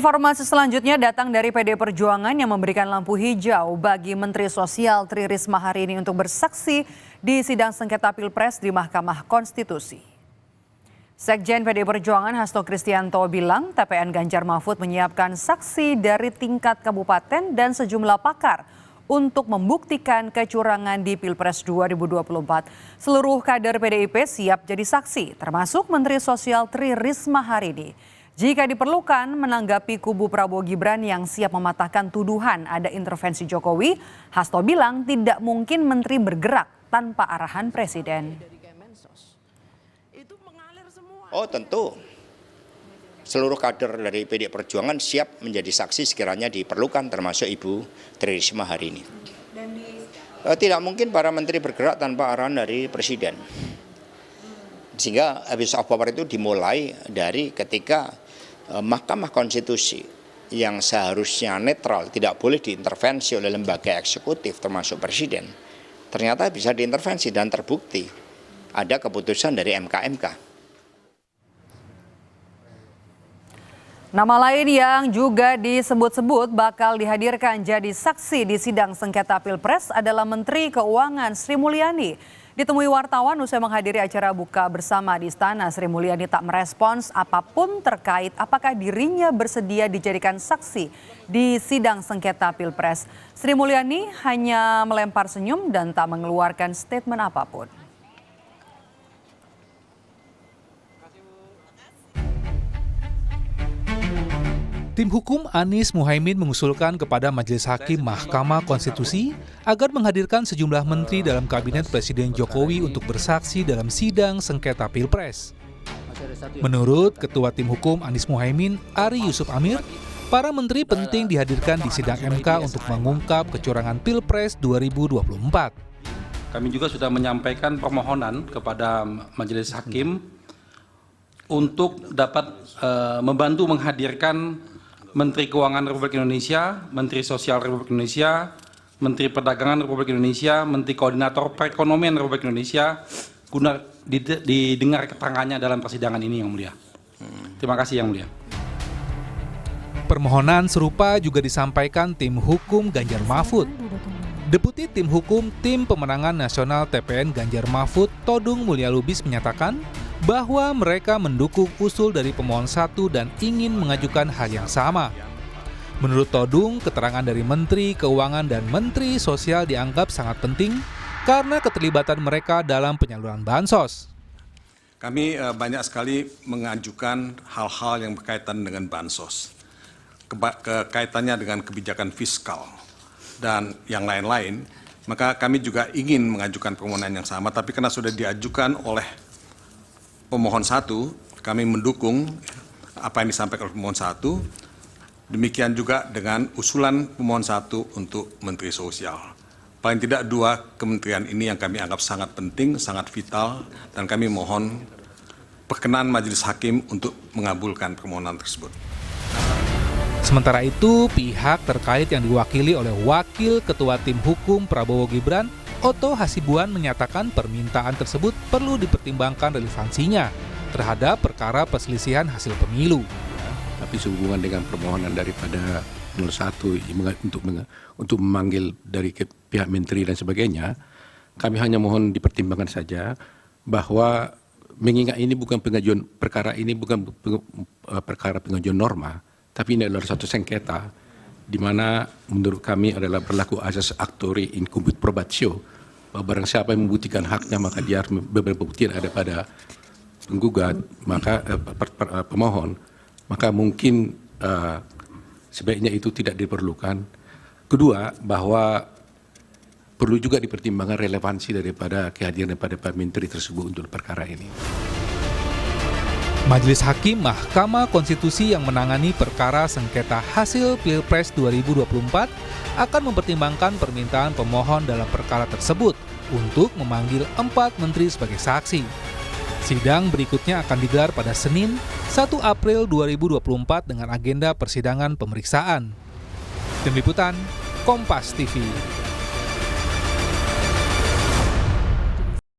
Informasi selanjutnya datang dari PD Perjuangan yang memberikan lampu hijau bagi Menteri Sosial Tri Risma hari ini untuk bersaksi di sidang sengketa Pilpres di Mahkamah Konstitusi. Sekjen PD Perjuangan Hasto Kristianto bilang TPN Ganjar Mahfud menyiapkan saksi dari tingkat kabupaten dan sejumlah pakar untuk membuktikan kecurangan di Pilpres 2024. Seluruh kader PDIP siap jadi saksi, termasuk Menteri Sosial Tri Risma hari ini. Jika diperlukan, menanggapi kubu Prabowo Gibran yang siap mematahkan tuduhan ada intervensi Jokowi, Hasto bilang tidak mungkin menteri bergerak tanpa arahan Presiden. Oh tentu, seluruh kader dari PD Perjuangan siap menjadi saksi sekiranya diperlukan, termasuk Ibu Tri Risma hari ini. Tidak mungkin para menteri bergerak tanpa arahan dari Presiden. Sehingga abuse of power itu dimulai dari ketika Mahkamah Konstitusi yang seharusnya netral, tidak boleh diintervensi oleh lembaga eksekutif termasuk Presiden, ternyata bisa diintervensi dan terbukti ada keputusan dari MK. Nama lain yang juga disebut-sebut bakal dihadirkan jadi saksi di sidang sengketa Pilpres adalah Menteri Keuangan Sri Mulyani. Ditemui wartawan usai menghadiri acara buka bersama di Istana, Sri Mulyani tak merespons apapun terkait apakah dirinya bersedia dijadikan saksi di sidang sengketa Pilpres. Sri Mulyani hanya melempar senyum dan tak mengeluarkan statement apapun. Tim hukum Anies Muhaimin mengusulkan kepada Majelis Hakim Mahkamah Konstitusi agar menghadirkan sejumlah menteri dalam kabinet Presiden Jokowi untuk bersaksi dalam sidang sengketa Pilpres. Menurut Ketua Tim Hukum Anies Muhaimin, Ari Yusuf Amir, para menteri penting dihadirkan di sidang MK untuk mengungkap kecurangan Pilpres 2024. Kami juga sudah menyampaikan permohonan kepada Majelis Hakim untuk dapat membantu menghadirkan Menteri Keuangan Republik Indonesia, Menteri Sosial Republik Indonesia, Menteri Perdagangan Republik Indonesia, Menteri Koordinator Perekonomian Republik Indonesia, guna didengar keterangannya dalam persidangan ini, Yang Mulia. Terima kasih, Yang Mulia. Permohonan serupa juga disampaikan tim hukum Ganjar Mahfud. Deputi Tim Hukum Tim Pemenangan Nasional TPN Ganjar Mahfud, Todung Mulya Lubis menyatakan bahwa mereka mendukung usul dari pemohon 1 dan ingin mengajukan hal yang sama. Menurut Todung, keterangan dari Menteri Keuangan dan Menteri Sosial dianggap sangat penting karena keterlibatan mereka dalam penyaluran bansos. Kami banyak sekali mengajukan hal-hal yang berkaitan dengan bansos, kaitannya dengan kebijakan fiskal dan yang lain-lain. Maka kami juga ingin mengajukan permohonan yang sama, tapi karena sudah diajukan oleh pemohon 1, kami mendukung apa yang disampaikan oleh pemohon 1. Demikian juga dengan usulan pemohon 1 untuk Menteri Sosial. Paling tidak 2 kementerian ini yang kami anggap sangat penting, sangat vital, dan kami mohon perkenan Majelis Hakim untuk mengabulkan permohonan tersebut. Sementara itu, pihak terkait yang diwakili oleh Wakil Ketua Tim Hukum Prabowo Gibran, Otto Hasibuan, menyatakan permintaan tersebut perlu dipertimbangkan relevansinya terhadap perkara perselisihan hasil pemilu. Tapi sehubungan dengan permohonan daripada 01 untuk memanggil dari pihak menteri dan sebagainya, kami hanya mohon dipertimbangkan saja bahwa mengingat ini bukan pengajuan perkara ini bukan perkara pengajuan norma, tapi ini adalah satu sengketa di mana menurut kami adalah berlaku asas actori incumbit probatio, bahwa barang siapa yang membuktikan haknya maka dia harus berbukti ada pada penggugat, maka pemohon, maka mungkin sebaiknya itu tidak diperlukan. Kedua, bahwa perlu juga dipertimbangkan relevansi daripada kehadiran daripada Pak Menteri tersebut untuk perkara ini. Majelis Hakim Mahkamah Konstitusi yang menangani perkara sengketa hasil Pilpres 2024 akan mempertimbangkan permintaan pemohon dalam perkara tersebut untuk memanggil 4 menteri sebagai saksi. Sidang berikutnya akan digelar pada Senin, 1 April 2024 dengan agenda persidangan pemeriksaan. Tim Liputan, Kompas TV.